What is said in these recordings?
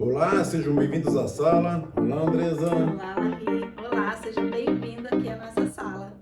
Olá, sejam bem-vindos à sala. Olá, Andresa. Olá, Lavi. Olá, seja bem-vindo aqui à nossa sala.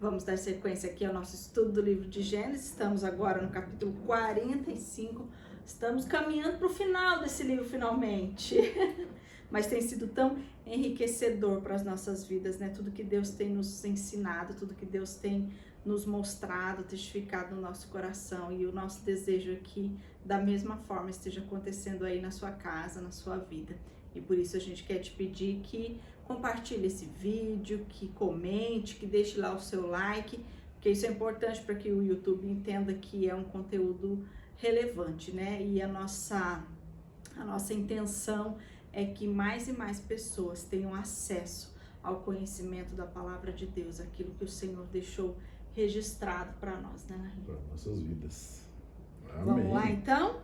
Vamos dar sequência aqui ao nosso estudo do livro de Gênesis. Estamos agora no capítulo 45. Estamos caminhando para o final desse livro, finalmente. Mas tem sido tão enriquecedor para as nossas vidas, né? Tudo que Deus tem nos ensinado, tudo que Deus tem nos mostrado, testificado no nosso coração. E o nosso desejo é que, da mesma forma, esteja acontecendo aí na sua casa, na sua vida. E por isso a gente quer te pedir que compartilhe esse vídeo, que comente, que deixe lá o seu like, porque isso é importante para que o YouTube entenda que é um conteúdo relevante, né? E a nossa intenção é que mais e mais pessoas tenham acesso ao conhecimento da palavra de Deus, aquilo que o Senhor deixou registrado para nós, né, Nahi? Para nossas vidas. Amém. Vamos lá, então?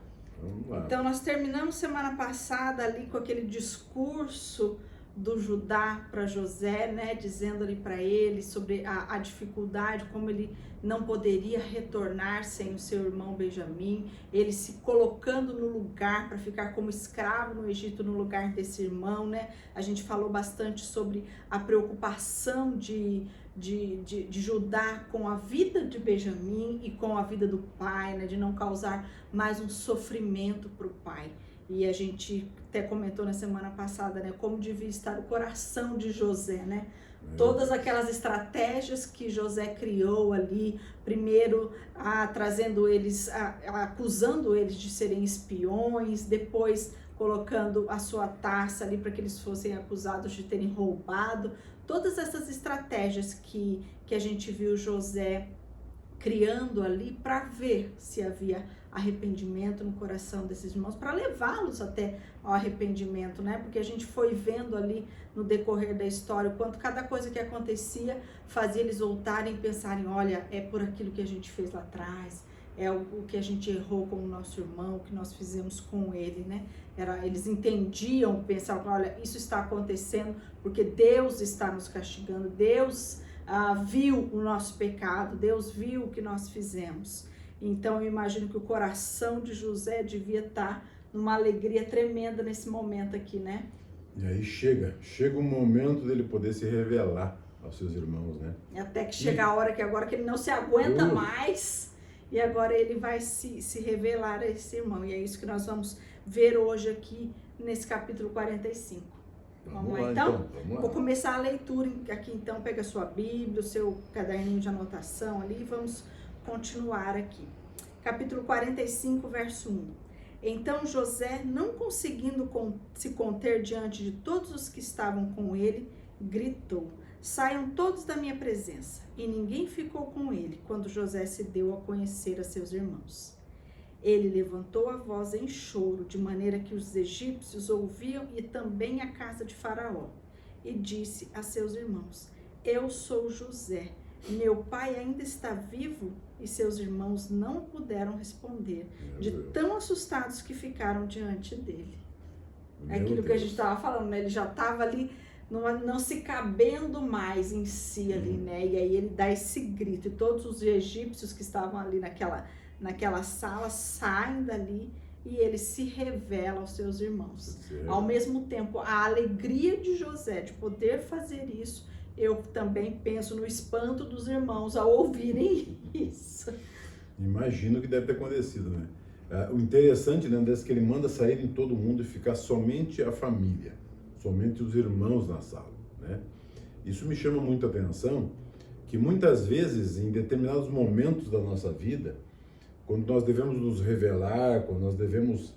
Vamos lá. Então, nós terminamos semana passada ali com aquele discurso do Judá para José, né, dizendo ali para ele sobre a dificuldade, como ele não poderia retornar sem o seu irmão Benjamim, ele se colocando no lugar para ficar como escravo no Egito no lugar desse irmão, né? A gente falou bastante sobre a preocupação de Judá com a vida de Benjamim e com a vida do pai, né, de não causar mais um sofrimento para o pai. E a gente até comentou na semana passada, né, como devia estar o coração de José, né? Todas aquelas estratégias que José criou ali, primeiro trazendo eles, acusando eles de serem espiões, depois colocando a sua taça ali para que eles fossem acusados de terem roubado. Todas essas estratégias que a gente viu José criando ali para ver se havia arrependimento no coração desses irmãos, para levá-los até ao arrependimento, né? Porque a gente foi vendo ali no decorrer da história o quanto cada coisa que acontecia fazia eles voltarem e pensarem, olha, é por aquilo que a gente fez lá atrás, é o que a gente errou com o nosso irmão, o que nós fizemos com ele, né? Eles entendiam, pensavam, olha, isso está acontecendo porque Deus está nos castigando, Deus viu o nosso pecado, Deus viu o que nós fizemos. Então eu imagino que o coração de José devia estar numa alegria tremenda nesse momento aqui, né? E aí chega o momento dele poder se revelar aos seus irmãos, né? Até que chega a hora que agora que ele não se aguenta mais, e agora ele vai se revelar a esse irmão. E é isso que nós vamos ver hoje aqui nesse capítulo 45. Vamos lá, então? Vamos lá. Vou começar a leitura aqui, então pega a sua Bíblia, o seu caderninho de anotação ali e vamos continuar aqui. Capítulo 45, verso 1. Então José, não conseguindo se conter diante de todos os que estavam com ele, gritou, saiam todos da minha presença. E ninguém ficou com ele quando José se deu a conhecer a seus irmãos. Ele levantou a voz em choro, de maneira que os egípcios ouviam e também a casa de Faraó. E disse a seus irmãos, eu sou José, meu pai ainda está vivo? E seus irmãos não puderam responder, de tão assustados que ficaram diante dele. É aquilo que a gente estava falando, né? Ele já estava ali, não se cabendo mais em si ali, né? E aí ele dá esse grito, e todos os egípcios que estavam ali naquela sala saem dali e ele se revela aos seus irmãos. Ao mesmo tempo, a alegria de José de poder fazer isso, eu também penso no espanto dos irmãos ao ouvirem isso. Imagino que deve ter acontecido, né? O interessante, né, é que ele manda sair em todo mundo e ficar somente a família, somente os irmãos na sala, né? Isso me chama muita atenção, que muitas vezes, em determinados momentos da nossa vida, quando nós devemos nos revelar, quando nós devemos,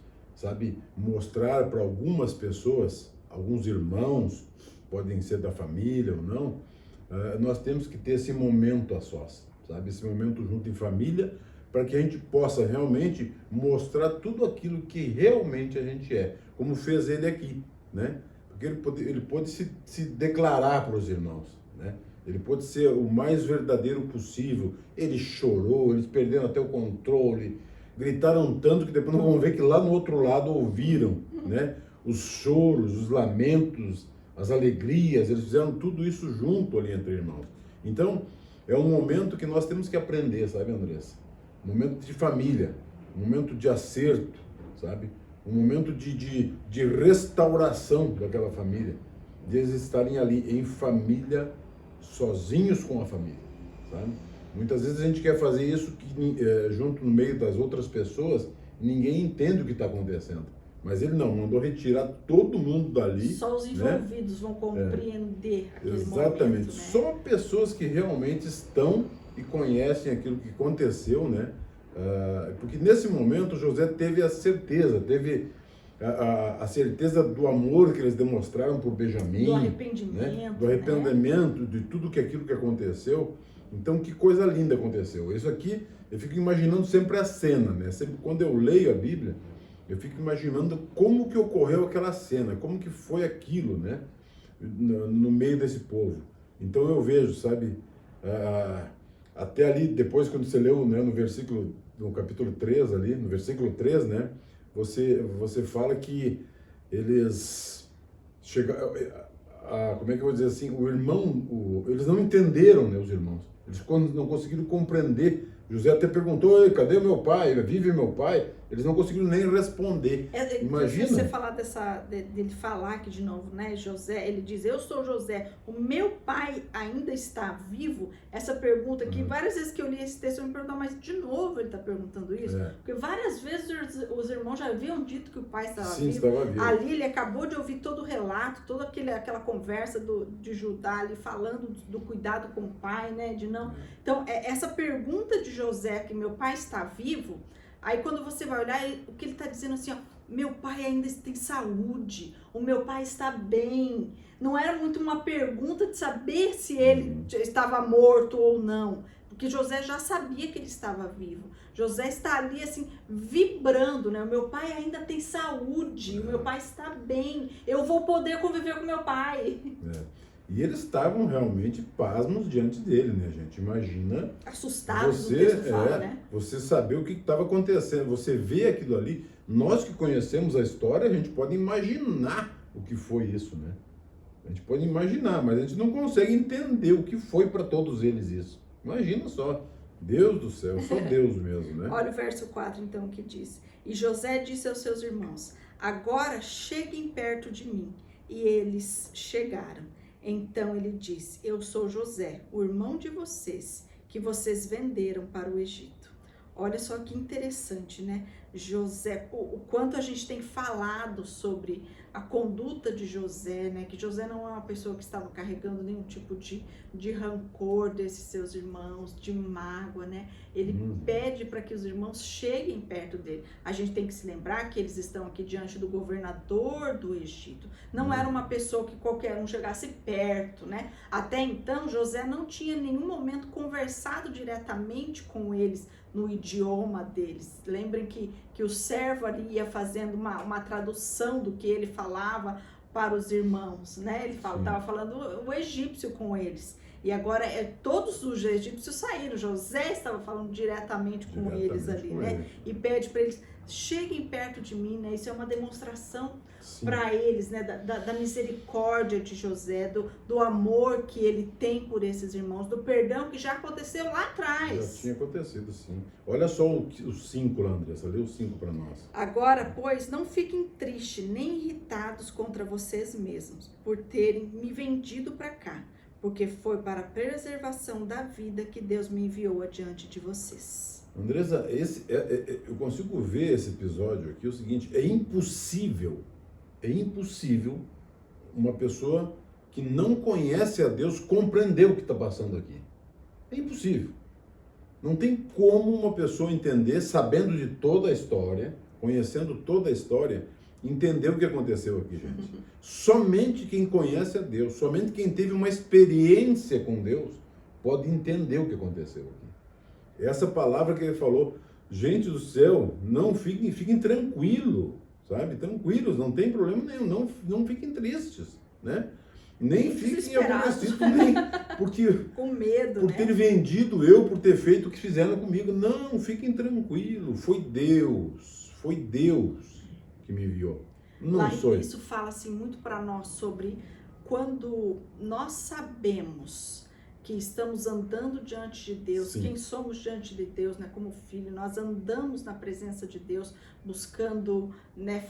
mostrar para algumas pessoas, alguns irmãos, podem ser da família ou não, nós temos que ter esse momento a sós, esse momento junto em família, para que a gente possa realmente mostrar tudo aquilo que realmente a gente é, como fez ele aqui, né? Porque ele pôde se declarar para os irmãos, né? Ele pôde ser o mais verdadeiro possível. Ele chorou, eles perderam até o controle, gritaram tanto que depois nós vamos ver que lá no outro lado ouviram, né? Os choros, os lamentos, as alegrias, eles fizeram tudo isso junto ali entre irmãos. Então, é um momento que nós temos que aprender, sabe, Andressa? Um momento de família, um momento de acerto, sabe? Um momento de restauração daquela família, de eles estarem ali em família, sozinhos com a família, sabe? Muitas vezes a gente quer fazer isso junto no meio das outras pessoas, ninguém entende o que está acontecendo. Mas ele não, mandou retirar todo mundo dali. Só os envolvidos, né, vão compreender aquele exatamente. momento, né? Só pessoas que realmente estão e conhecem aquilo que aconteceu, né? Porque nesse momento José teve a certeza, a certeza do amor que eles demonstraram por Benjamim. Do arrependimento. Né? Do arrependimento, né? De tudo aquilo que aconteceu. Então, que coisa linda aconteceu. Isso aqui, eu fico imaginando sempre a cena, né? Sempre quando eu leio a Bíblia, eu fico imaginando como que ocorreu aquela cena, como que foi aquilo, né? No meio desse povo. Então eu vejo, sabe, até ali, depois quando você leu, né, no capítulo 3 ali, no versículo 3, né? Você fala que eles chegaram, como é que eu vou dizer assim, eles não entenderam, né, os irmãos. Eles não conseguiram compreender. José até perguntou: cadê o meu pai? Vive meu pai? Eles não conseguiram nem responder. Imagina. Você falar dele falar aqui de novo, né? José, ele diz: eu sou José, o meu pai ainda está vivo? Essa pergunta aqui, várias vezes que eu li esse texto, eu me pergunto, mas de novo ele está perguntando isso? Porque várias vezes os irmãos já haviam dito que o pai estava vivo. Estava vivo. Ali ele acabou de ouvir todo o relato, toda aquela conversa de Judá ali, falando do cuidado com o pai, né? Então, essa pergunta de José, que meu pai está vivo, aí quando você vai olhar, o que ele está dizendo assim, ó, meu pai ainda tem saúde, o meu pai está bem. Não era muito uma pergunta de saber se ele estava morto ou não, porque José já sabia que ele estava vivo. José está ali assim, vibrando, né? O meu pai ainda tem saúde, o meu pai está bem, eu vou poder conviver com meu pai. E eles estavam realmente pasmos diante dele, né, gente? Imagina. Assustados, né? Você saber o que estava acontecendo. Você vê aquilo ali. Nós que conhecemos a história, a gente pode imaginar o que foi isso, né? A gente pode imaginar, mas a gente não consegue entender o que foi para todos eles isso. Imagina só. Deus do céu, só Deus mesmo, né? Olha o verso 4, então, que diz: e José disse aos seus irmãos: agora cheguem perto de mim. E eles chegaram. Então ele disse: eu sou José, o irmão de vocês, que vocês venderam para o Egito. Olha só que interessante, né? José, o quanto a gente tem falado sobre a conduta de José, né? Que José não é uma pessoa que estava carregando nenhum tipo de rancor desses seus irmãos, de mágoa, né? Ele pede para que os irmãos cheguem perto dele. A gente tem que se lembrar que eles estão aqui diante do governador do Egito. Não era uma pessoa que qualquer um chegasse perto, né? Até então, José não tinha em nenhum momento conversado diretamente com eles no idioma deles. Lembrem que o servo ali ia fazendo uma tradução do que ele falava para os irmãos, né? Ele estava falando o egípcio com eles. E agora todos os egípcios saíram. José estava falando diretamente com eles ali, né? E pede para eles: cheguem perto de mim, né? Isso é uma demonstração para eles, né? Da misericórdia de José, do amor que ele tem por esses irmãos, do perdão que já aconteceu lá atrás. Já tinha acontecido, sim. Olha só os 5 lá, Andressa, lê os 5 para nós. Agora, pois, não fiquem tristes nem irritados contra vocês mesmos por terem me vendido para cá, porque foi para a preservação da vida que Deus me enviou adiante de vocês. Andressa, eu consigo ver esse episódio aqui, o seguinte: é impossível uma pessoa que não conhece a Deus compreender o que está passando aqui. É impossível. Não tem como uma pessoa entender, sabendo de toda a história, conhecendo toda a história, entender o que aconteceu aqui, gente. Somente quem conhece a Deus, somente quem teve uma experiência com Deus, pode entender o que aconteceu aqui. Essa palavra que ele falou: gente do céu, não fiquem tranquilos, sabe? Tranquilos, não tem problema nenhum, não fiquem tristes, né? Nem fiquem aborrecidos, nem porque com medo, por ter vendido eu, por ter feito o que fizeram comigo. Não, fiquem tranquilos, foi Deus que me enviou. Não lá, sou eu. isso fala assim muito para nós sobre quando nós sabemos que estamos andando diante de Deus, Sim. quem somos diante de Deus, né, como filho, nós andamos na presença de Deus, buscando, né,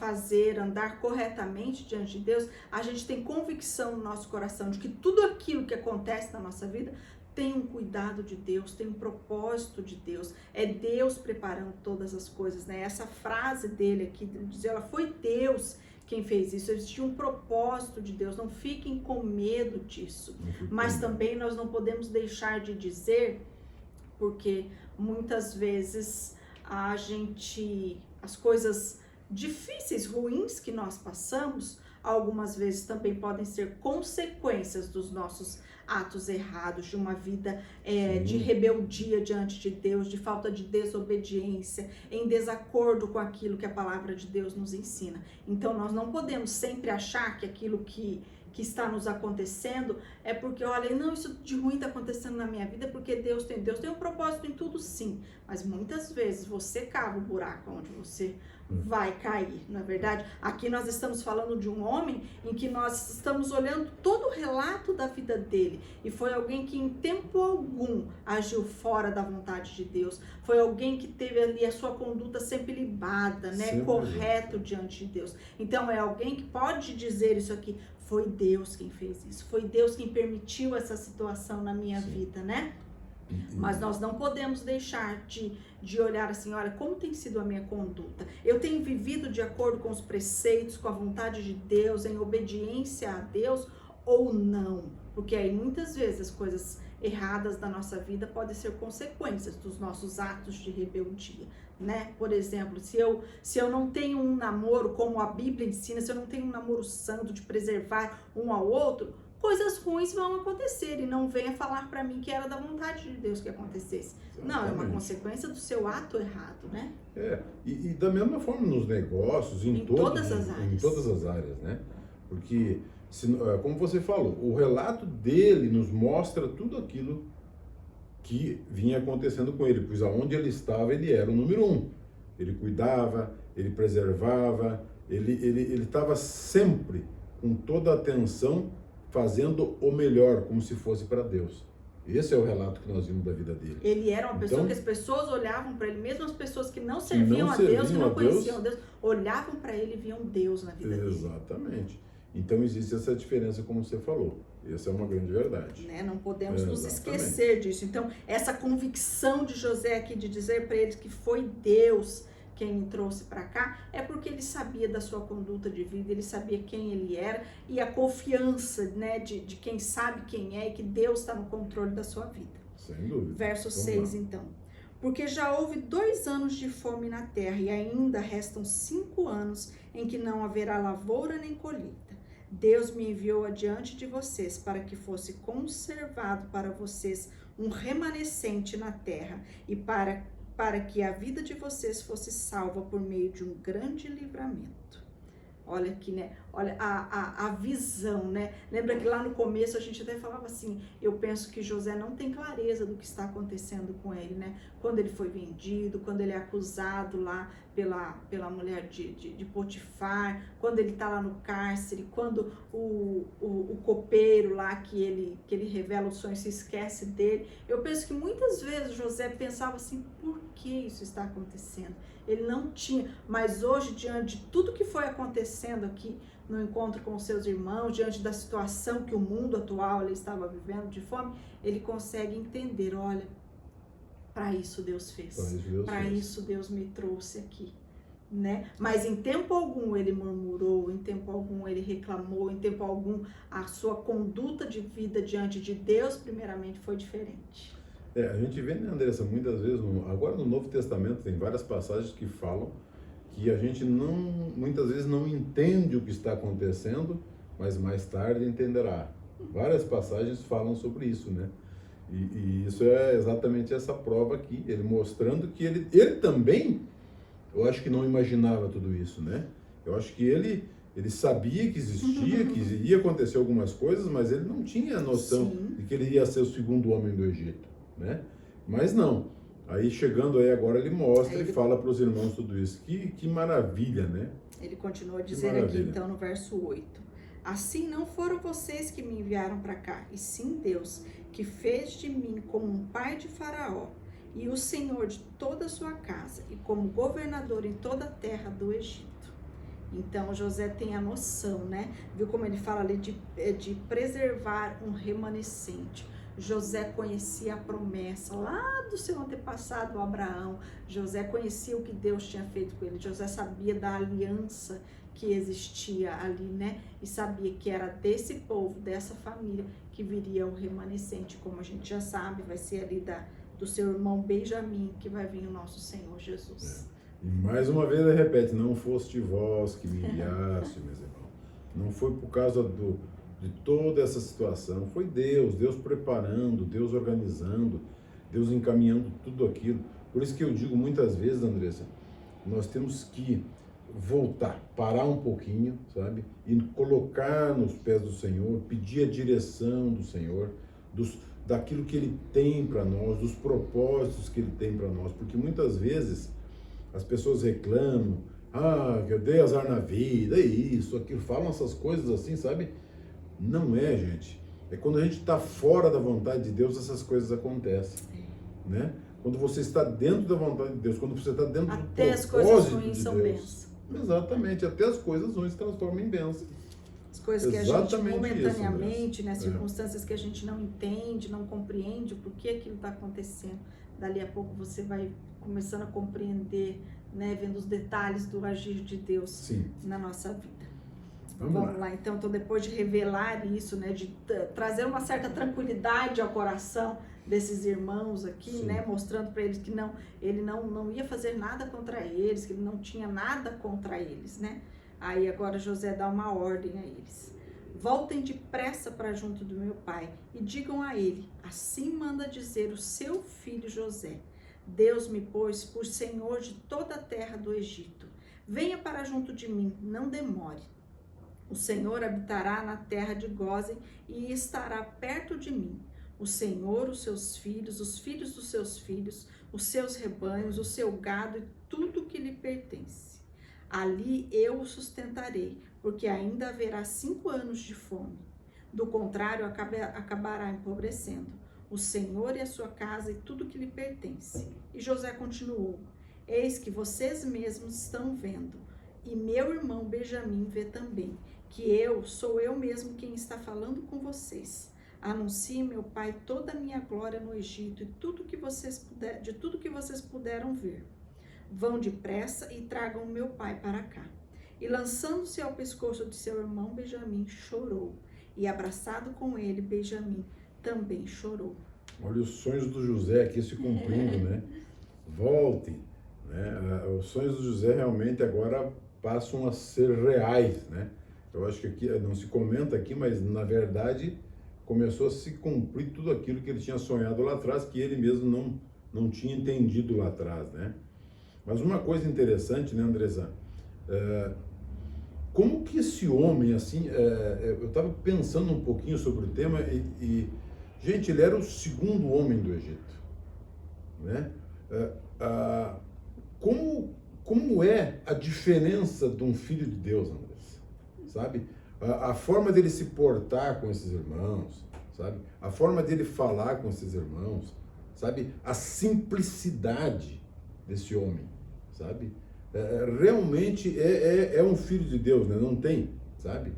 andar corretamente diante de Deus, a gente tem convicção no nosso coração de que tudo aquilo que acontece na nossa vida tem um cuidado de Deus, tem um propósito de Deus, é Deus preparando todas as coisas, né? Essa frase dele aqui, diz ela, foi Deus quem fez isso, existia um propósito de Deus, não fiquem com medo disso, mas também nós não podemos deixar de dizer, porque muitas vezes as coisas difíceis, ruins que nós passamos, algumas vezes também podem ser consequências dos nossos atos errados, de uma vida de rebeldia diante de Deus, de falta de desobediência, em desacordo com aquilo que a palavra de Deus nos ensina. Então nós não podemos sempre achar que aquilo que está nos acontecendo é porque, olha, não, isso de ruim está acontecendo na minha vida porque Deus tem um propósito em tudo, sim, mas muitas vezes você cava o buraco onde você vai cair, não é verdade? Aqui nós estamos falando de um homem em que nós estamos olhando todo o relato da vida dele, e foi alguém que em tempo algum agiu fora da vontade de Deus, foi alguém que teve ali a sua conduta sempre libada, né, Sempre correto diante de Deus. Então é alguém que pode dizer isso aqui, foi Deus quem fez isso, foi Deus quem permitiu essa situação na minha vida, né? Mas nós não podemos deixar de olhar assim, olha, como tem sido a minha conduta? Eu tenho vivido de acordo com os preceitos, com a vontade de Deus, em obediência a Deus ou não? Porque aí muitas vezes as coisas erradas da nossa vida podem ser consequências dos nossos atos de rebeldia, né? Por exemplo, se eu não tenho um namoro como a Bíblia ensina, se eu não tenho um namoro santo de preservar um ao outro, coisas ruins vão acontecer, e não venha falar para mim que era da vontade de Deus que acontecesse. Exatamente. Não, é uma consequência do seu ato errado, né? E da mesma forma nos negócios, em todas as áreas, né? Porque, como você falou, o relato dele nos mostra tudo aquilo que vinha acontecendo com ele, pois aonde ele estava, ele era o número 1. Ele cuidava, ele preservava, ele estava sempre com toda a atenção fazendo o melhor, como se fosse para Deus. Esse é o relato que nós vimos da vida dele. Ele era uma pessoa que as pessoas olhavam para ele, mesmo as pessoas que não serviam a Deus, que não conheciam a Deus, olhavam para ele e viam Deus na vida dele. Exatamente. Então existe essa diferença, como você falou. Essa é uma grande verdade. Né? Não podemos nos esquecer disso. Então, essa convicção de José aqui de dizer para eles que foi Deus quem me trouxe para cá, é porque ele sabia da sua conduta de vida, ele sabia quem ele era, e a confiança, né, de quem sabe quem é e que Deus está no controle da sua vida. Sem dúvida. Verso 6, então. Porque já houve 2 anos de fome na terra, e ainda restam 5 anos em que não haverá lavoura nem colheita. Deus me enviou adiante de vocês para que fosse conservado para vocês um remanescente na terra, e para que a vida de vocês fosse salva por meio de um grande livramento. Olha aqui, né? Olha a visão, né? Lembra que lá no começo a gente até falava assim, eu penso que José não tem clareza do que está acontecendo com ele, né? Quando ele foi vendido, quando ele é acusado lá pela mulher de Potifar, quando ele está lá no cárcere, quando o copeiro lá que ele revela o sonho se esquece dele. Eu penso que muitas vezes José pensava assim, por que isso está acontecendo? Ele não tinha, mas hoje, diante de tudo que foi acontecendo aqui no encontro com os seus irmãos, diante da situação que o mundo atual ele estava vivendo de fome, ele consegue entender, olha, para isso Deus fez, para isso Deus me trouxe aqui, né? Mas em tempo algum ele murmurou, em tempo algum ele reclamou, em tempo algum a sua conduta de vida diante de Deus, primeiramente, foi diferente. A gente vê, né, Andressa, muitas vezes, agora no Novo Testamento tem várias passagens que falam que a gente muitas vezes não entende o que está acontecendo, mas mais tarde entenderá. Várias passagens falam sobre isso, né? E isso é exatamente essa prova aqui, ele mostrando que ele também, eu acho que não imaginava tudo isso, né? Eu acho que ele sabia que existia, que ia acontecer algumas coisas, mas ele não tinha noção Sim. de que ele ia ser o segundo homem do Egito, né? Mas não. Aí chegando aí agora ele mostra Aí ele- e fala para os irmãos tudo isso. Que maravilha, né? Ele continua a Que dizer aqui, maravilha. então, no verso 8. Assim não foram vocês que me enviaram para cá, e sim Deus, que fez de mim como um pai de Faraó, e o Senhor de toda a sua casa, e como governador em toda a terra do Egito. Então, José tem a noção, né? Viu como ele fala ali de preservar um remanescente. José conhecia a promessa lá do seu antepassado Abraão. José conhecia o que Deus tinha feito com ele. José sabia da aliança que existia ali, né? E sabia que era desse povo, dessa família, que viria o remanescente. Como a gente já sabe, vai ser ali do seu irmão Benjamim que vai vir o nosso Senhor Jesus. E mais uma vez ele repete, não foste vós que me enviaste, meus irmãos. Não foi por causa de toda essa situação. Foi Deus preparando, Deus organizando, Deus encaminhando tudo aquilo. Por isso que eu digo muitas vezes, Andressa, nós temos que voltar, parar um pouquinho, sabe? E colocar nos pés do Senhor, pedir a direção do Senhor, daquilo que Ele tem para nós, dos propósitos que Ele tem para nós. Porque muitas vezes as pessoas reclamam, que eu dei azar na vida, é isso, aquilo, falam essas coisas assim, sabe? Não é, gente. É quando a gente está fora da vontade de Deus, essas coisas acontecem, né? Quando você está dentro da vontade de Deus, quando você está dentro do Até as coisas propósito ruins de são Deus. bênçãos. Exatamente, até as coisas ruins se transformam em bênçãos. As coisas que a gente Exatamente momentaneamente, isso, né, circunstâncias que a gente não entende, não compreende o porquê aquilo está acontecendo. Dali a pouco você vai começando a compreender, né, vendo os detalhes do agir de Deus Sim. na nossa vida. Vamos lá. Então, depois de revelar isso, né, de trazer uma certa tranquilidade ao coração desses irmãos aqui, Sim. né, mostrando para eles que ele não ia fazer nada contra eles, que ele não tinha nada contra eles, né? Aí agora José dá uma ordem a eles. Voltem depressa para junto do meu pai e digam a ele, assim manda dizer o seu filho José, Deus me pôs por senhor de toda a terra do Egito. Venha para junto de mim, não demore. O Senhor habitará na terra de Gósen e estará perto de mim. O Senhor, os seus filhos, os filhos dos seus filhos, os seus rebanhos, o seu gado e tudo que lhe pertence. Ali eu o sustentarei, porque ainda haverá 5 anos de fome. Do contrário, acabará empobrecendo o Senhor e a sua casa e tudo que lhe pertence. E José continuou, eis que vocês mesmos estão vendo, e meu irmão Benjamim vê também, que sou eu mesmo quem está falando com vocês. Anuncie, meu pai, toda a minha glória no Egito e de tudo que vocês puderam ver. Vão depressa e tragam meu pai para cá. E lançando-se ao pescoço de seu irmão Benjamim, chorou. E abraçado com ele, Benjamim também chorou. Olha os sonhos do José aqui se cumprindo, né? Voltem, né? Os sonhos do José realmente agora passam a ser reais, né? Eu acho que aqui não se comenta aqui, mas na verdade começou a se cumprir tudo aquilo que ele tinha sonhado lá atrás, que ele mesmo não tinha entendido lá atrás, né? Mas uma coisa interessante, né, Andressa? Como que esse homem, assim, eu estava pensando um pouquinho sobre o tema gente, ele era o segundo homem do Egito, né? Como é a diferença de um filho de Deus, Andressa? Sabe? A forma dele se portar com esses irmãos, sabe? A forma dele falar com esses irmãos, sabe? A simplicidade desse homem, sabe? Realmente é um filho de Deus, né? Não tem, sabe?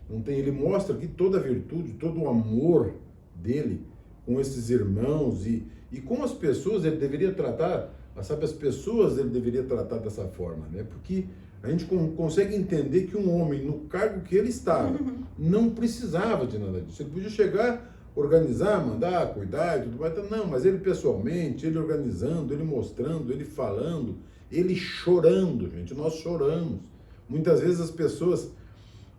Não tem. Ele mostra aqui toda a virtude, todo o amor dele com esses irmãos e com as pessoas ele deveria tratar, sabe? As pessoas ele deveria tratar dessa forma, né? Porque a gente consegue entender que um homem, no cargo que ele estava, não precisava de nada disso. Ele podia chegar, organizar, mandar, cuidar e tudo mais. Não, mas ele pessoalmente, ele organizando, ele mostrando, ele falando, ele chorando, gente. Nós choramos. Muitas vezes as pessoas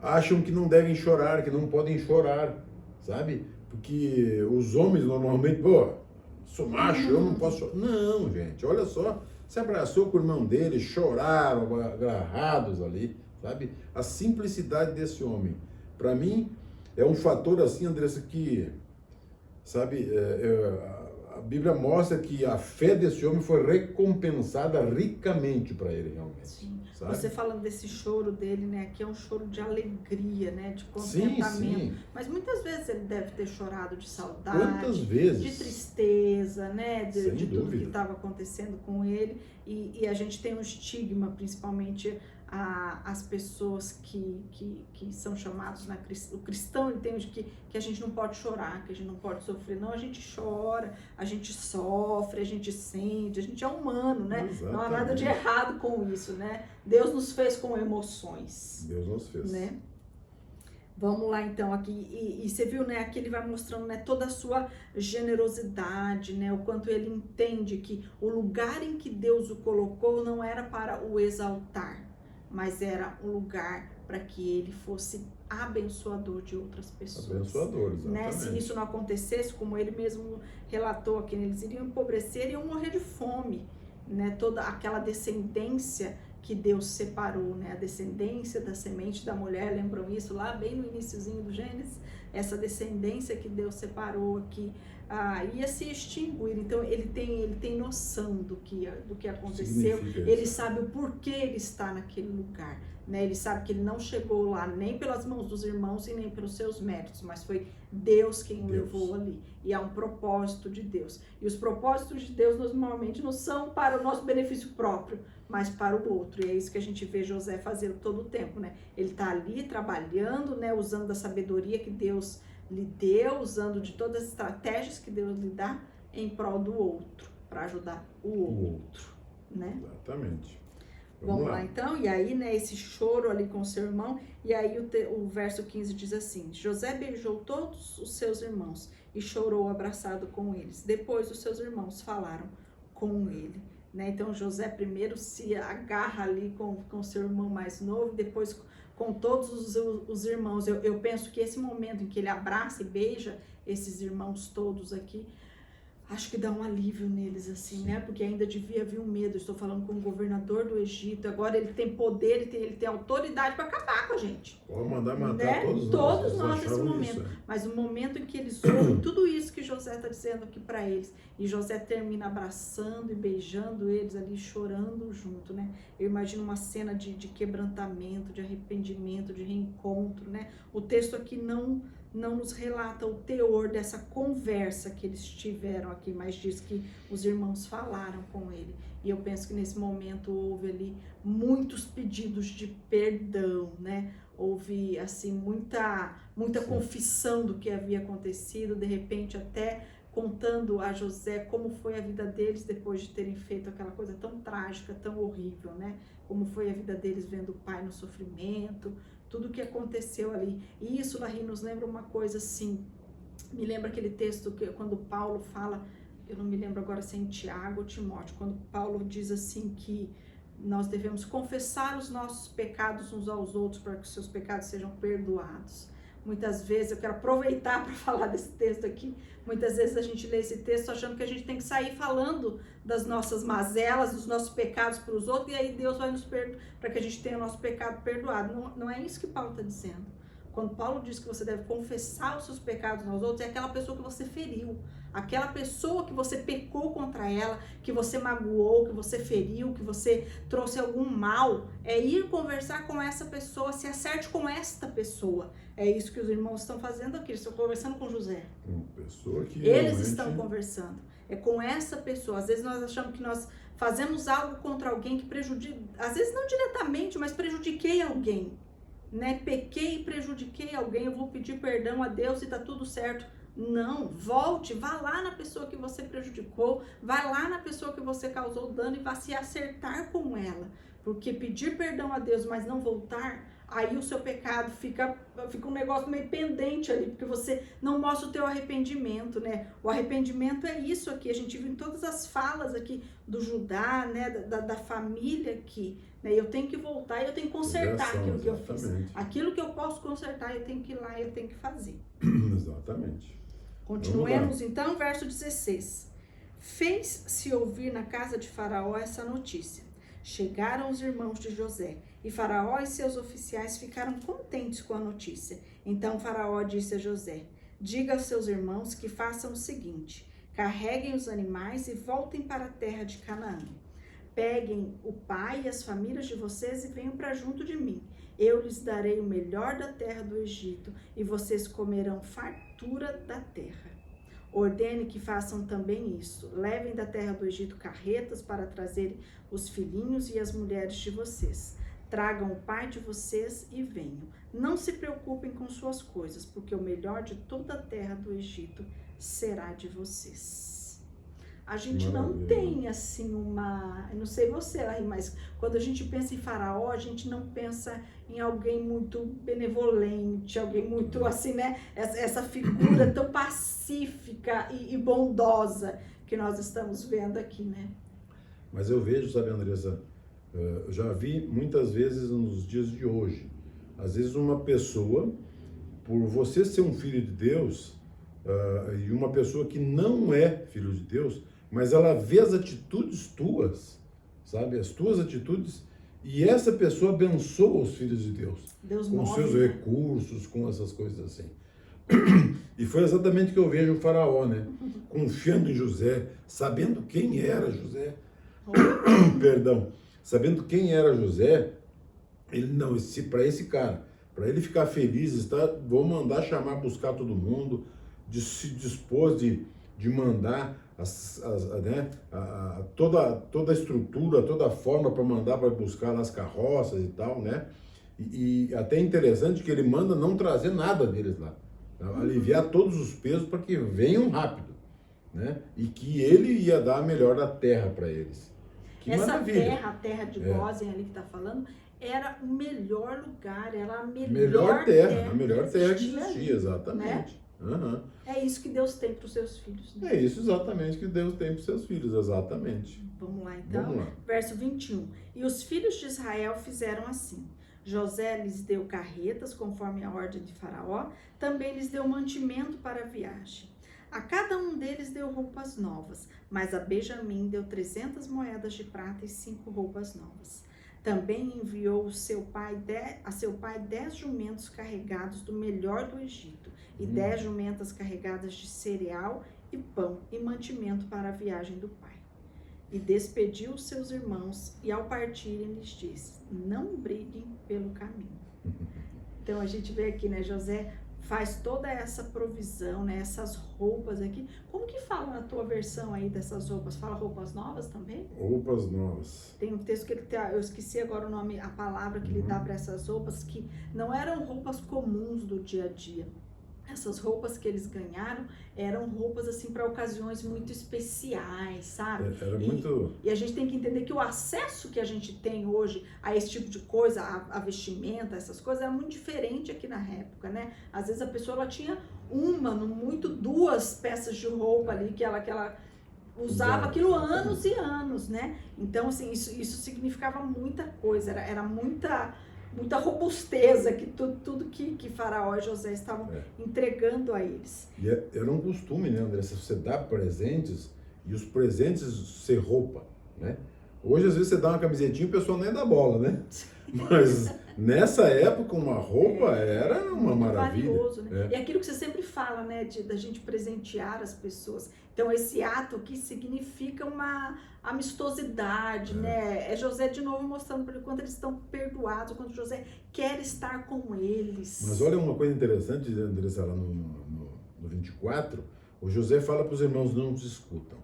acham que não devem chorar, que não podem chorar, sabe? Porque os homens normalmente, sou macho, eu não posso chorar. Não, gente, olha só. Se abraçou com o irmão dele, choraram, agarrados ali, sabe? A simplicidade desse homem. Para mim, é um fator assim, Andressa, que, sabe, a Bíblia mostra que a fé desse homem foi recompensada ricamente para ele, realmente. Sim. Sabe? Você falando desse choro dele, né? Aqui é um choro de alegria, né? De contentamento. Sim. Mas muitas vezes ele deve ter chorado de saudade, Quantas vezes? de tristeza, né? De tudo dúvida. que estava acontecendo com ele. E a gente tem um estigma, principalmente as pessoas que são chamados o cristão entende que a gente não pode chorar, que a gente não pode sofrer. Não, a gente chora, a gente sofre, a gente sente, a gente é humano, né? Exatamente. Não há nada de errado com isso, né? Deus nos fez com emoções. Deus nos fez. Né? Vamos lá então aqui, e você viu, né, aqui ele vai mostrando, né, toda a sua generosidade, né, o quanto ele entende que o lugar em que Deus o colocou não era para o exaltar, mas era um lugar para que ele fosse abençoador de outras pessoas. Abençoador, exatamente. Né? Se isso não acontecesse, como ele mesmo relatou aqui, eles iriam empobrecer e iam morrer de fome, né? Toda aquela descendência que Deus separou, né? A descendência da semente da mulher, lembram isso lá bem no iniciozinho do Gênesis? Essa descendência que Deus separou aqui ia se extinguir. Então ele tem noção do que aconteceu, ele sabe o porquê ele está naquele lugar, né? Ele sabe que ele não chegou lá nem pelas mãos dos irmãos e nem pelos seus méritos, mas foi Deus quem o levou ali, e há um propósito de Deus, e os propósitos de Deus normalmente não são para o nosso benefício próprio, mas para o outro, e é isso que a gente vê José fazendo todo o tempo, né? Ele está ali trabalhando, né? Usando da sabedoria que Deus lhe deu, usando de todas as estratégias que Deus lhe dá em prol do outro, para ajudar o outro, né? Exatamente. Vamos lá então, e aí, né, esse choro ali com o seu irmão, e aí o verso 15 diz assim: José beijou todos os seus irmãos e chorou abraçado com eles. Depois os seus irmãos falaram com ele, né? Então José primeiro se agarra ali com seu irmão mais novo, depois com todos os irmãos. Eu penso que esse momento em que ele abraça e beija esses irmãos todos aqui, acho que dá um alívio neles, assim, né? Porque ainda devia haver um medo. Eu estou falando com o governador do Egito, agora ele tem poder, ele tem autoridade para acabar com a gente. Pode mandar matar, né? todos nós nesse momento. Isso. Mas o momento em que eles ouvem tudo isso que José está dizendo aqui para eles, e José termina abraçando e beijando eles ali, chorando junto, né? Eu imagino uma cena de quebrantamento, de arrependimento, de reencontro, né? O texto aqui não nos relata o teor dessa conversa que eles tiveram aqui, mas diz que os irmãos falaram com ele. E eu penso que nesse momento houve ali muitos pedidos de perdão, né? Houve, assim, muita confissão do que havia acontecido, de repente até contando a José como foi a vida deles depois de terem feito aquela coisa tão trágica, tão horrível, né? Como foi a vida deles vendo o pai no sofrimento, tudo o que aconteceu ali. E isso, Larry, nos lembra uma coisa assim, me lembra aquele texto que quando Paulo fala, eu não me lembro agora se é em Tiago ou Timóteo, quando Paulo diz assim que nós devemos confessar os nossos pecados uns aos outros para que os seus pecados sejam perdoados. Muitas vezes, eu quero aproveitar para falar desse texto aqui, muitas vezes a gente lê esse texto achando que a gente tem que sair falando das nossas mazelas, dos nossos pecados para os outros, e aí Deus vai nos perdoar, para que a gente tenha o nosso pecado perdoado. Não é isso que Paulo está dizendo. Quando Paulo diz que você deve confessar os seus pecados aos outros, é aquela pessoa que você feriu, aquela pessoa que você pecou contra ela, que você magoou, que você feriu, que você trouxe algum mal, é ir conversar com essa pessoa, se acerte com esta pessoa. É isso que os irmãos estão fazendo aqui, eles estão conversando com José. Uma pessoa que eles realmente... estão conversando, é com essa pessoa. Às vezes nós achamos que nós fazemos algo contra alguém que prejudica, às vezes não diretamente, mas prejudiquei alguém. Né? Pequei e prejudiquei alguém, eu vou pedir perdão a Deus e tá tudo certo. Não, volte, vá lá na pessoa que você prejudicou, vá lá na pessoa que você causou dano e vá se acertar com ela. Porque pedir perdão a Deus, mas não voltar, aí o seu pecado fica um negócio meio pendente ali, porque você não mostra o teu arrependimento, né? O arrependimento é isso aqui, a gente viu em todas as falas aqui do Judá, né? Da família aqui, né? Eu tenho que voltar e eu tenho que consertar aquilo que eu fiz. Aquilo que eu posso consertar, eu tenho que ir lá e eu tenho que fazer. Exatamente. Continuemos então, verso 16. Fez-se ouvir na casa de Faraó essa notícia. Chegaram os irmãos de José, e Faraó e seus oficiais ficaram contentes com a notícia. Então Faraó disse a José: diga aos seus irmãos que façam o seguinte: carreguem os animais e voltem para a terra de Canaã. Peguem o pai e as famílias de vocês e venham para junto de mim. Eu lhes darei o melhor da terra do Egito e vocês comerão fartura da terra. Ordene que façam também isso. Levem da terra do Egito carretas para trazerem os filhinhos e as mulheres de vocês. Tragam o pai de vocês e venham. Não se preocupem com suas coisas, porque o melhor de toda a terra do Egito será de vocês. A gente não tem assim eu não sei você, mas quando a gente pensa em Faraó, a gente não pensa em alguém muito benevolente, alguém muito assim, né? Essa figura tão pacífica e bondosa que nós estamos vendo aqui, né? Mas eu vejo, sabe, Andressa, eu já vi muitas vezes nos dias de hoje, às vezes uma pessoa, por você ser um filho de Deus, e uma pessoa que não é filho de Deus, mas ela vê as atitudes tuas, sabe? As tuas atitudes, e essa pessoa abençoa os filhos de Deus. Deus com move, seus né? recursos, com essas coisas assim. E foi exatamente o que eu vejo o Faraó, né? Confiando em José, sabendo quem era José. Perdão. Sabendo quem era José, ele não, para esse cara, para ele ficar feliz, vou mandar chamar, buscar todo mundo, se dispôs de mandar toda a estrutura, toda a forma para mandar para buscar nas carroças e tal, né? E até interessante que ele manda não trazer nada deles lá, aliviar todos os pesos para que venham rápido, né? E que ele ia dar a melhor da terra para eles. Que essa maravilha. terra, a terra de Gósen ali que está falando, era o melhor lugar, era a melhor Melhor terra, a melhor terra que existia, existia, exatamente. né? Uhum. É isso que Deus tem para os seus filhos, né? É isso exatamente que Deus tem para os seus filhos, exatamente. Vamos lá então, Vamos lá. verso 21. E os filhos de Israel fizeram assim. José lhes deu carretas, conforme a ordem de Faraó, também lhes deu mantimento para a viagem. A cada um deles deu roupas novas, mas a Benjamim deu 300 moedas de prata e 5 roupas novas. Também enviou a seu pai 10 jumentos carregados do melhor do Egito, e 10 jumentas carregadas de cereal e pão e mantimento para a viagem do pai. E despediu os seus irmãos, e ao partirem lhes disse: não briguem pelo caminho. Então a gente vê aqui, né, José faz toda essa provisão, né, essas roupas aqui. Como que fala na tua versão aí dessas roupas? Fala roupas novas também? Roupas novas. Tem um texto que ele tem, eu esqueci agora o nome, a palavra que ele dá para essas roupas, que não eram roupas comuns do dia a dia. Essas roupas que eles ganharam eram roupas assim para ocasiões muito especiais, sabe? E a gente tem que entender que o acesso que a gente tem hoje a esse tipo de coisa, a vestimenta, essas coisas, era muito diferente aqui na época, né? Às vezes a pessoa ela tinha duas peças de roupa ali que ela usava aquilo anos e anos, né? Então, assim, isso significava muita coisa, era muita robusteza, que tudo que Faraó e José estavam entregando a eles. E era um costume, né, André? Você dá presentes e os presentes ser roupa, né? Hoje, às vezes, você dá uma camisetinha e o pessoal nem dá bola, né? Mas nessa época, uma roupa era uma maravilha. Valioso, né? E aquilo que você sempre fala, né, da gente presentear as pessoas. Então, esse ato aqui significa uma amistosidade, né? É José de novo mostrando para ele quanto eles estão perdoados, quanto José quer estar com eles. Mas olha uma coisa interessante, Andressa, lá no 24, o José fala para os irmãos: não discutam,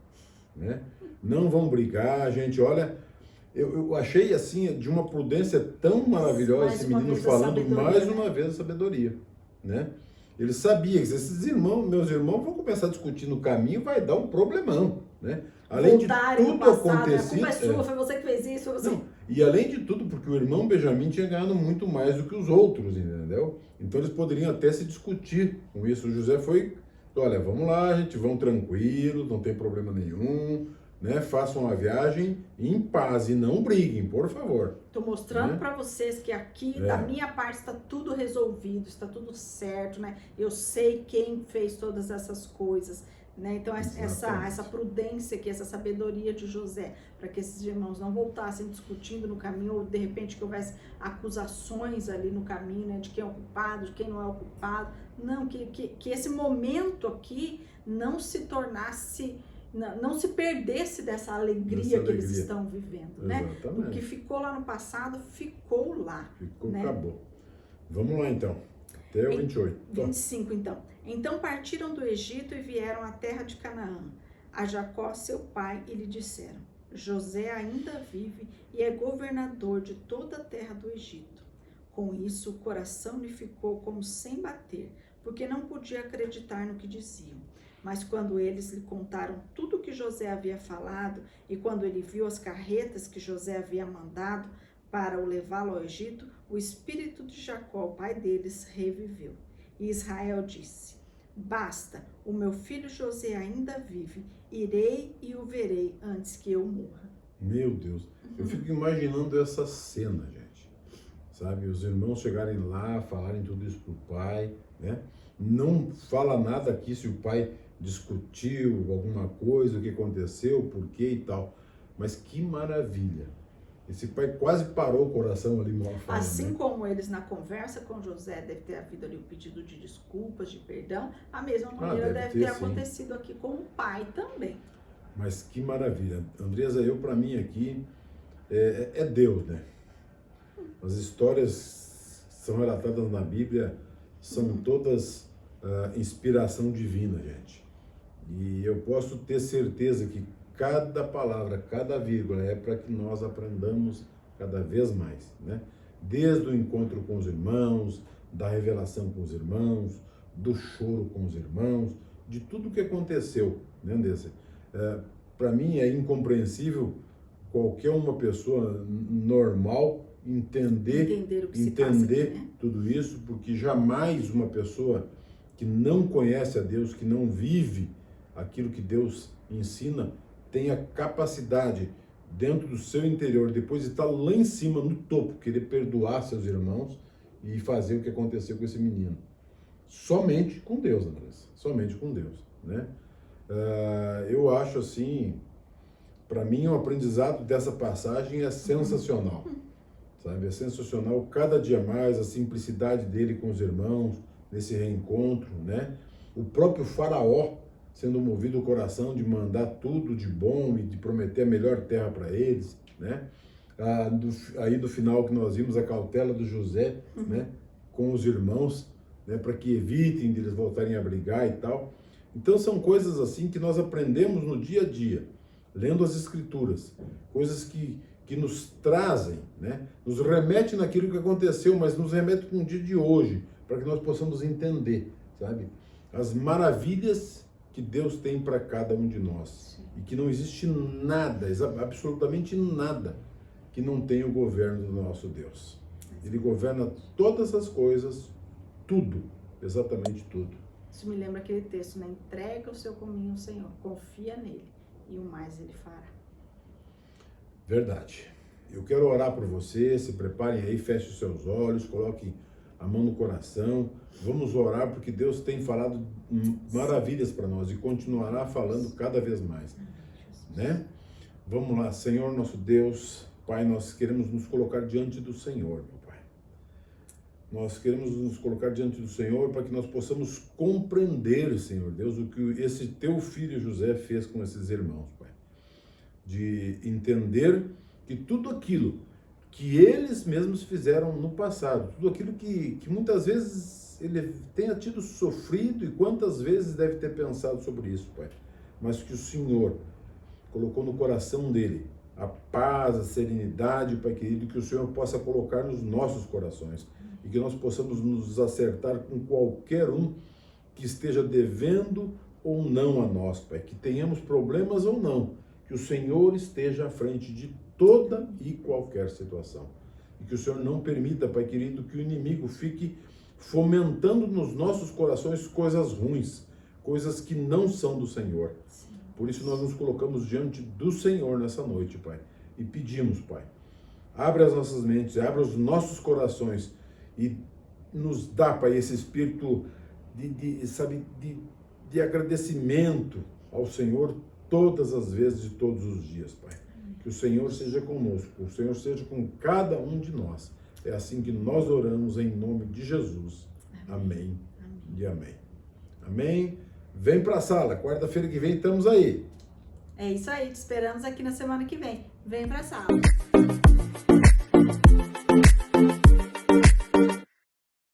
né? Não vão brigar, gente, olha... Eu achei, assim, de uma prudência tão maravilhosa esse menino falando mais uma vez a sabedoria, né? Ele sabia que esses meus irmãos vão começar a discutir no caminho, vai dar um problemão, né? Além de tudo acontecido... A culpa é sua, foi você que fez isso, foi você... Não, e além de tudo, porque o irmão Benjamim tinha ganhado muito mais do que os outros, entendeu? Então eles poderiam até se discutir com isso. O José foi, olha, vamos lá, gente, vão tranquilos, não tem problema nenhum... né? Façam a viagem em paz e não briguem, por favor. Estou mostrando para vocês que aqui, da minha parte, está tudo resolvido, está tudo certo, né? Eu sei quem fez todas essas coisas, né? Então, essa prudência aqui, essa sabedoria de José, para que esses irmãos não voltassem discutindo no caminho, ou de repente que houvesse acusações ali no caminho, né? De quem é o culpado, de quem não é o culpado. Não, que esse momento aqui não se tornasse, não se perdesse dessa alegria que eles estão vivendo, né? Exatamente. O que ficou lá no passado, ficou lá. Ficou, né? acabou. Vamos lá então, até o 28. 25 então. Então partiram do Egito e vieram à terra de Canaã, a Jacó seu pai, e lhe disseram: José ainda vive e é governador de toda a terra do Egito. Com isso o coração lhe ficou como sem bater, porque não podia acreditar no que diziam. Mas quando eles lhe contaram tudo o que José havia falado, e quando ele viu as carretas que José havia mandado para o levá-lo ao Egito, o espírito de Jacó, o pai deles, reviveu. E Israel disse: basta, o meu filho José ainda vive, irei e o verei antes que eu morra. Meu Deus, eu fico imaginando essa cena, gente. Sabe, os irmãos chegarem lá, falarem tudo isso pro pai, né? Não fala nada aqui se o pai discutiu alguma coisa, o que aconteceu, por quê e tal. Mas que maravilha. Esse pai quase parou o coração ali, mal falando, assim, né? como eles na conversa com José deve ter havido ali o pedido de desculpas, de perdão, a mesma maneira deve ter acontecido aqui com o pai também. Mas que maravilha. Andresa, para mim aqui, é Deus, né? As histórias são relatadas na Bíblia, são todas inspiração divina, gente. E eu posso ter certeza que cada palavra, cada vírgula é para que nós aprendamos cada vez mais, né? Desde o encontro com os irmãos, da revelação com os irmãos, do choro com os irmãos, de tudo que aconteceu, né, Andressa? Para mim é incompreensível qualquer uma pessoa normal entender o que se passa aqui, né? tudo isso, porque jamais uma pessoa que não conhece a Deus, que não vive aquilo que Deus ensina, tem a capacidade dentro do seu interior, depois de estar lá em cima, no topo, querer perdoar seus irmãos e fazer o que aconteceu com esse menino. Somente com Deus, Andressa, somente com Deus, né? Eu acho assim, para mim o aprendizado dessa passagem é sensacional, sabe? É sensacional cada dia mais, a simplicidade dele com os irmãos, nesse reencontro, né? O próprio faraó sendo movido o coração de mandar tudo de bom e de prometer a melhor terra para eles, né? Aí do final que nós vimos a cautela do José, né? Com os irmãos, né? Para que evitem de eles voltarem a brigar e tal. Então são coisas assim que nós aprendemos no dia a dia, lendo as Escrituras, coisas que nos trazem, né? Nos remete naquilo que aconteceu, mas nos remete com o dia de hoje, para que nós possamos entender, sabe? As maravilhas que Deus tem para cada um de nós. E que não existe nada, absolutamente nada, que não tenha o governo do nosso Deus. Ele governa todas as coisas, tudo, exatamente tudo. Isso me lembra aquele texto, né? Entrega o seu caminho ao Senhor, confia nele e o mais ele fará. Verdade. Eu quero orar por você, se preparem aí, feche os seus olhos, coloque a mão no coração. Vamos orar porque Deus tem falado maravilhas para nós e continuará falando cada vez mais, né? Vamos lá, Senhor nosso Deus, Pai, nós queremos nos colocar diante do Senhor, meu Pai. Nós queremos nos colocar diante do Senhor para que nós possamos compreender, Senhor Deus, o que esse teu filho José fez com esses irmãos, Pai. De entender que tudo aquilo que eles mesmos fizeram no passado, tudo aquilo que muitas vezes ele tenha tido sofrido e quantas vezes deve ter pensado sobre isso, Pai. Mas que o Senhor colocou no coração dele a paz, a serenidade, Pai querido, que o Senhor possa colocar nos nossos corações e que nós possamos nos acertar com qualquer um que esteja devendo ou não a nós, Pai. Que tenhamos problemas ou não, que o Senhor esteja à frente de toda e qualquer situação. E que o Senhor não permita, Pai querido, que o inimigo fique fomentando nos nossos corações coisas ruins, coisas que não são do Senhor. Por isso nós nos colocamos diante do Senhor nessa noite, Pai, e pedimos, Pai, abre as nossas mentes, abre os nossos corações e nos dá, Pai, esse espírito de agradecimento ao Senhor todas as vezes e todos os dias, Pai. Que o Senhor seja conosco, que o Senhor seja com cada um de nós. É assim que nós oramos em nome de Jesus. Amém e amém. Amém. Vem para a sala. Quarta-feira que vem estamos aí. É isso aí. Te esperamos aqui na semana que vem. Vem para a sala.